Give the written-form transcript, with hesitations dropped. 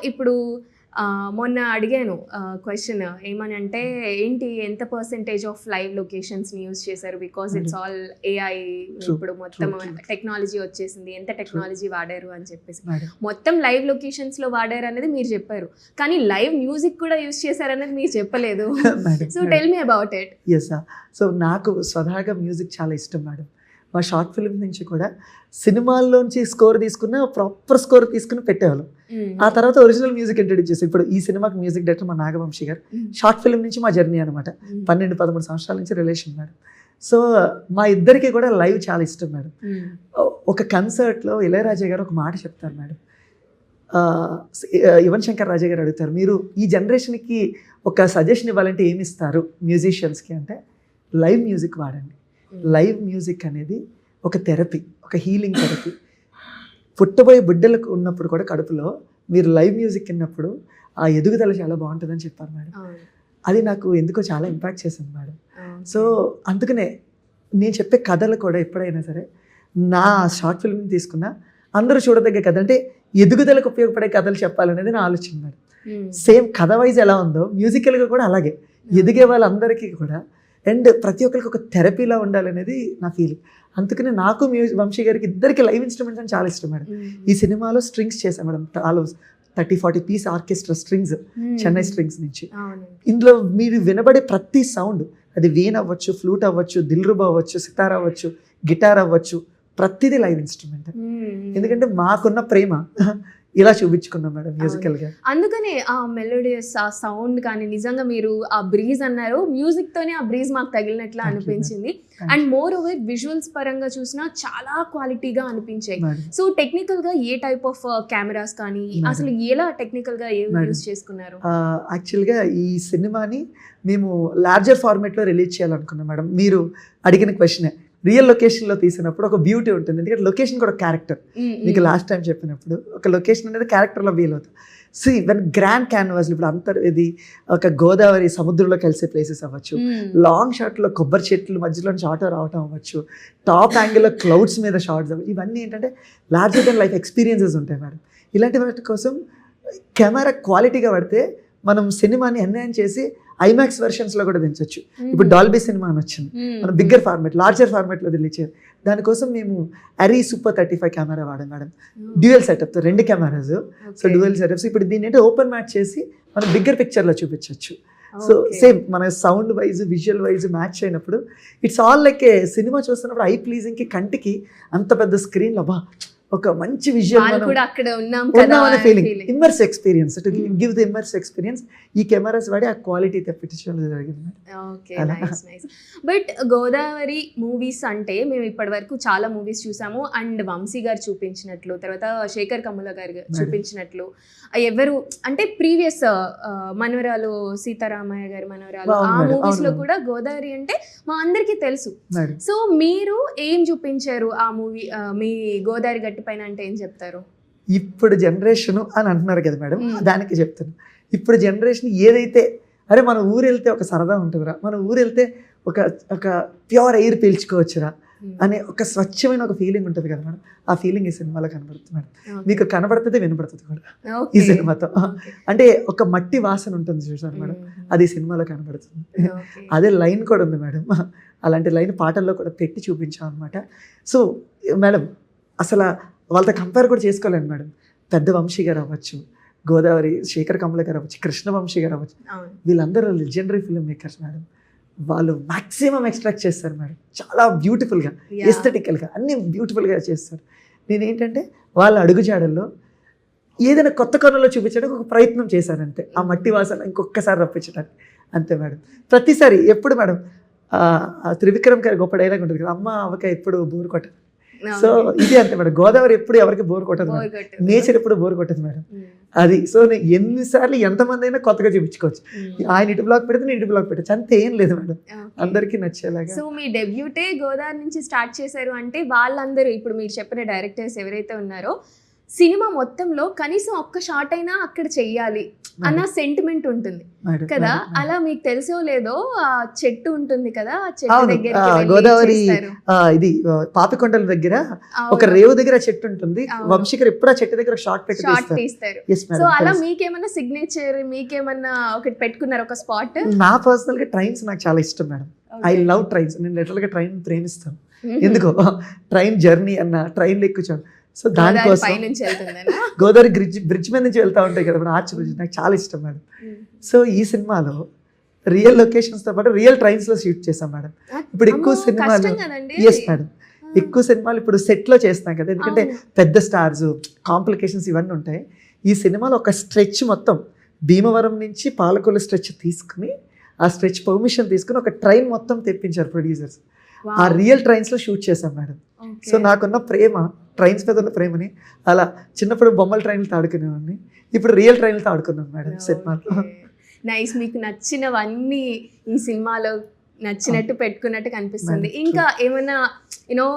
ఇప్పుడు మొన్న అడిగాను క్వశ్చన్ ఏమని అంటే ఏంటి ఎంత పర్సెంటేజ్ ఆఫ్ లైవ్ లొకేషన్స్ని యూజ్ చేశారు, బికాస్ ఇట్స్ ఆల్ ఏఐ, ఇప్పుడు మొత్తం టెక్నాలజీ వచ్చేసింది, ఎంత టెక్నాలజీ వాడారు అని చెప్పేసి. మొత్తం లైవ్ లొకేషన్స్లో వాడారు అనేది మీరు చెప్పారు, కానీ లైవ్ మ్యూజిక్ కూడా యూజ్ చేశారు అనేది మీరు చెప్పలేదు. So tell me about it. So నాకు స్వతహాగా మ్యూజిక్ చాలా ఇష్టం మేడం. మా షార్ట్ ఫిల్మ్ నుంచి కూడా సినిమాల్లోంచి స్కోర్ తీసుకున్న ప్రాపర్ స్కోర్ తీసుకుని పెట్టేవాళ్ళం. ఆ తర్వాత ఒరిజినల్ మ్యూజిక్ ఇంట్రడ్యూస్ చేసి ఇప్పుడు ఈ సినిమాకి మ్యూజిక్ డైరెక్టర్ మా నాగవంశీ గారు. షార్ట్ ఫిల్మ్ నుంచి మా జర్నీ అనమాట. 12-13 సంవత్సరాల నుంచి రిలేషన్ మేడం. సో మా ఇద్దరికి కూడా లైవ్ చాలా ఇష్టం మేడం. ఒక కన్సర్ట్లో ఇళయరాజా గారు ఒక మాట చెప్తారు మేడం. యువన్ శంకర్ రాజా గారు అడుగుతారు, మీరు ఈ జనరేషన్కి ఒక సజెషన్ ఇవ్వాలంటే ఏమి ఇస్తారు మ్యూజిషియన్స్కి అంటే, లైవ్ మ్యూజిక్ వాడండి. లైవ్ మ్యూజిక్ అనేది ఒక థెరపీ, ఒక హీలింగ్ థెరపీ. పుట్టబోయే బిడ్డలకు ఉన్నప్పుడు కూడా కడుపులో మీరు లైవ్ మ్యూజిక్ విన్నప్పుడు ఆ ఎదుగుదల చాలా బాగుంటుందని చెప్పారు మేడం. అది నాకు ఎందుకో చాలా ఇంపాక్ట్ చేసింది మేడం. సో అందుకనే నేను చెప్పే కథలు కూడా ఎప్పుడైనా సరే నా షార్ట్ ఫిల్మ్ తీసుకున్నా అందరూ చూడదగ్గ కథ, అంటే ఎదుగుదలకు ఉపయోగపడే కథలు చెప్పాలనేది నా ఆలోచన మేడం. సేమ్ కథ వైజ్ ఎలా ఉందో మ్యూజికల్గా కూడా అలాగే ఎదిగే వాళ్ళందరికీ కూడా అండ్ ప్రతి ఒక్కరికి ఒక థెరపీలా ఉండాలనేది నా ఫీలింగ్. అందుకనే నాకు వంశీ గారికి ఇద్దరికి లైవ్ ఇన్స్ట్రుమెంట్స్ అని చాలా ఇష్టం మేడం. ఈ సినిమాలో స్ట్రింగ్స్ చేశాను madam, 30-40 piece orchestra strings, Chennai strings నుంచి. ఇందులో మీరు వినబడే ప్రతి సౌండ్, అది వీణ అవ్వచ్చు, ఫ్లూట్ అవ్వచ్చు, దిల్రుబా అవ్వచ్చు, సితార్ అవ్వచ్చు, గిటార్ అవ్వచ్చు, ప్రతిదీ లైవ్ ఇన్స్ట్రుమెంట్. ఎందుకంటే మాకున్న ప్రేమ ఇలా చూపించుకున్నాం మేడం మ్యూజికల్గా. అందుకనే ఆ మెలోడియస్, ఆ సౌండ్ కానీ నిజంగా మీరు ఆ బ్రీజ్ అన్నారు, మ్యూజిక్తోనే ఆ బ్రీజ్ మాకు తగిలినట్లు అనిపించింది. అండ్ మోర్ ఓవర్ విజువల్స్ పరంగా చూసినా చాలా క్వాలిటీగా అనిపించాయి. సో టెక్నికల్గా ఏ టైప్ ఆఫ్ కెమెరాస్ కానీ అసలు ఎలా టెక్నికల్గా యూజ్ చేసుకున్నారు? యాక్చువల్గా ఈ సినిమాని మేము లార్జర్ ఫార్మేట్లో రిలీజ్ చేయాలనుకున్నాం మేడం. మీరు అడిగిన క్వశ్చనే, రియల్ లొకేషన్లో తీసినప్పుడు ఒక బ్యూటీ ఉంటుంది, ఎందుకంటే లొకేషన్ కూడా క్యారెక్టర్. మీకు లాస్ట్ టైం చెప్పినప్పుడు ఒక లొకేషన్ అనేది క్యారెక్టర్లో ఫీల్ అవుతుంది. సో ఈవెన్ గ్రాండ్ క్యాన్వాస్, ఇప్పుడు ఇది ఒక గోదావరి సముద్రంలో కలిసే ప్లేసెస్ అవ్వచ్చు, లాంగ్ షాట్లో కొబ్బరి చెట్లు మధ్యలో షార్ట్ రావటం అవ్వచ్చు, టాప్ యాంగిల్లో క్లౌడ్స్ మీద షార్ట్స్ అవ్వచ్చు, ఇవన్నీ ఏంటంటే లార్జర్ దెన్ లైఫ్ ఎక్స్పీరియన్సెస్ ఉంటాయి మేడం. ఇలాంటి వాటి కోసం కెమెరా క్వాలిటీగా పడితే మనం సినిమాని ఎన్హాన్స్ చేసి ఐమాక్స్ వెర్షన్స్లో కూడా దించవచ్చు. ఇప్పుడు డాల్బీ సినిమా అని వచ్చింది, మనం బిగ్గర్ ఫార్మేట్, లార్జర్ ఫార్మేట్లో రిలీజ్ చేయాలి. దానికోసం మేము అరీ సూపర్ 35 కెమెరా వాడాం మేడం. డ్యూయల్ సెటప్తో 2 కెమెరాస్. సో డ్యూయల్ సెటప్స్ ఇప్పుడు దీన్ని అంటే ఓపెన్ మ్యాట్ చేసి మనం బిగ్గర్ పిక్చర్లో చూపించవచ్చు. సో సేమ్ మన sound wise, visual wise match అయినప్పుడు it's all like A cinema చూస్తున్నప్పుడు ఐ ప్లీజింగ్కి, కంటికి అంత పెద్ద స్క్రీన్లో బా ఒక మంచి visual ఉన్నామనే feeling, immerse experience, to give the immerse experience ఈ కెమెరాస్ వాడి ఆ క్వాలిటీ తెప్పించడం జరిగింది. బట్ గోదావరి మూవీస్ అంటే మేము ఇప్పటి వరకు చాలా మూవీస్ చూసాము. అండ్ వంశీ గారు చూపించినట్లు, తర్వాత శేఖర్ కమ్ముల గారు చూపించినట్లు, ఎవరు అంటే ప్రీవియస్ మనవరాలు, సీతారామయ్య గారి మనవరాలు, ఆ మూవీస్ లో కూడా గోదావరి అంటే మా అందరికీ తెలుసు. సో మీరు ఏం చూపించారు ఆ మూవీ, మీ గోదావరి గట్టి పైన అంటే ఏం చెప్తారు? ఇప్పుడు జనరేషన్ అని అంటున్నారు కదా మేడం, దానికి చెప్తాను. ఇప్పుడు జనరేషన్ ఏదైతే, అరే మన ఊరు వెళ్తే ఒక సరదా ఉంటుందిరా, మన ఊరు వెళ్తే ఒక ప్యూర్ ఎయిర్ పీల్చుకోవచ్చురా అనే ఒక స్వచ్ఛమైన ఒక ఫీలింగ్ ఉంటుంది కదా మేడం, ఆ ఫీలింగ్ ఈ సినిమాలో కనబడుతుంది మేడం. మీకు కనబడుతుంది, వినపడుతుంది కూడా ఈ సినిమాతో. అంటే ఒక మట్టి వాసన ఉంటుంది చూసారు మేడం, అది సినిమాలో కనబడుతుంది. అదే లైన్ కూడా ఉంది మేడం, అలాంటి లైన్ పాటల్లో కూడా పెట్టి చూపించాం అనమాట. సో మేడం అసలు వాళ్ళతో కంపేర్ కూడా చేసుకోలేను మేడం. పెద్ద వంశీ గారు అవ్వచ్చు, గోదావరి శేఖర్ కమల గారు అవ్వచ్చు, కృష్ణ వంశీ గారు అవ్వచ్చు, వీళ్ళందరూ లెజెండరీ ఫిల్మ్ మేకర్స్ మేడం. వాళ్ళు మ్యాక్సిమం ఎక్స్ట్రాక్ట్ చేస్తారు మేడం, చాలా బ్యూటిఫుల్గా, ఎస్థెటికల్గా అన్నీ బ్యూటిఫుల్గా చేస్తారు. నేనేంటంటే వాళ్ళ అడుగుజాడల్లో ఏదైనా కొత్త కోణంలో చూపించడానికి ఒక ప్రయత్నం చేశానంతే, ఆ మట్టి వాసన ఇంకొకసారి రప్పించడానికి అంతే మేడం. ప్రతిసారి ఎప్పుడు మేడం త్రివిక్రమ్ గారి గొప్ప డైలాగ్ ఉంటుంది కదా, అమ్మ అవక ఎప్పుడు బోరు కొట్టదు. సో ఇది అంతే మేడం, గోదావరి ఎప్పుడు ఎవరికి బోర్ కొట్టదు మేడం, నేచర్ ఎప్పుడు బోర్ కొట్టదు మేడం. అది సో నేను ఎన్నిసార్లు ఎంతమంది అయినా కొత్తగా చూపించుకోవచ్చు. ఆయన ఇటు బ్లాక్ పెడితే నేను ఇటు బ్లాక్ పెట్టచ్చు, అంతే, ఏం లేదు మేడం, అందరికీ నచ్చేలాగా. సో మీ డెబ్యూటే గోదావరి నుంచి స్టార్ట్ చేశారు అంటే వాళ్ళందరూ ఇప్పుడు మీరు చెప్పిన డైరెక్టర్స్ ఎవరైతే ఉన్నారో సినిమా మొత్తంలో కనీసం ఒక్క షాట్ అయినా అక్కడ చెయ్యాలి అన్న సెంటిమెంట్ ఉంటుంది మేడం, కదా. మేడం, అలా మీకు తెలుసో లేదో ఆ చెట్టు ఉంటుంది కదా, ఆ చెట్టు అవును, దగ్గరికి వెళ్ళి గోదావరి చేస్తారు. ఇది పాపికొండల దగ్గర అవును. ఒక రేవు దగ్గర చెట్టు ఉంటుంది. అవును. వంశీకర్ ఎప్పుడు ఆ చెట్టు దగ్గర షార్ట్ పెట్టి షార్ట్ తీస్తారు. తీస్తారు. Yes, సో madam, అలా తెలుసు. మీకేమన్నా సిగ్నేచర్, మీకేమన్నా ఒకటి పెట్టుకున్నారు ఒక స్పాట్? నా పర్సనల్ గా ట్రైన్స్ నాకు చాలా ఇష్టం మేడం. I love trains. నేను లిటరల్ గా ట్రైన్ ప్రేమిస్తాను. ఎందుకో ట్రైన్ జర్నీ అన్న ట్రైన్లో ఎక్కుచాను. సో దానికోసం పైనుంచి వెళ్తుందనా? గోదావరి బ్రిడ్జ్ మీద నుంచి వెళ్తా ఉంటాయి కదా మన ఆర్చ్ బ్రిడ్జ్, నాకు చాలా ఇష్టం మేడం. సో ఈ సినిమాలో రియల్ లొకేషన్స్ తో పాటు రియల్ ట్రైన్స్ లో షూట్ చేసాం మేడం. ఇప్పుడు ఎక్కువ అమ్మో, సినిమాలు కష్టం కదండి. ఎస్ మేడం, ఎక్కువ సినిమాలు ఇప్పుడు సెట్ లో చేస్తాం కదా, ఎందుకంటే అవును. పెద్ద స్టార్స్, కాంప్లికేషన్స్ ఇవన్నీ ఉంటాయి. ఈ సినిమాలో ఒక స్ట్రెచ్ మొత్తం భీమవరం నుంచి పాలకొల్లు స్ట్రెచ్ తీసుకుని, ఆ స్ట్రెచ్ పర్మిషన్ తీసుకుని ఒక ట్రైన్ మొత్తం తెప్పించారు ప్రొడ్యూసర్స్. Wow. ఆ రియల్ ట్రైన్స్ లో షూట్ చేశాం మేడం. Okay. సో నాకున్న ప్రేమ ట్రైన్స్ మీద ఉన్న ప్రేమని అలా చిన్నప్పుడు బొమ్మల ట్రైన్లతో ఆడుకునేవాడిని, ఇప్పుడు రియల్ ట్రైన్లతో ఆడుకున్నాను మేడం సినిమాలో. నైస్. మీకు నచ్చినవన్నీ ఈ సినిమాలో నచ్చినట్టు పెట్టుకున్నట్టు కనిపిస్తుంది. ఇంకా ఏమైనా యూనో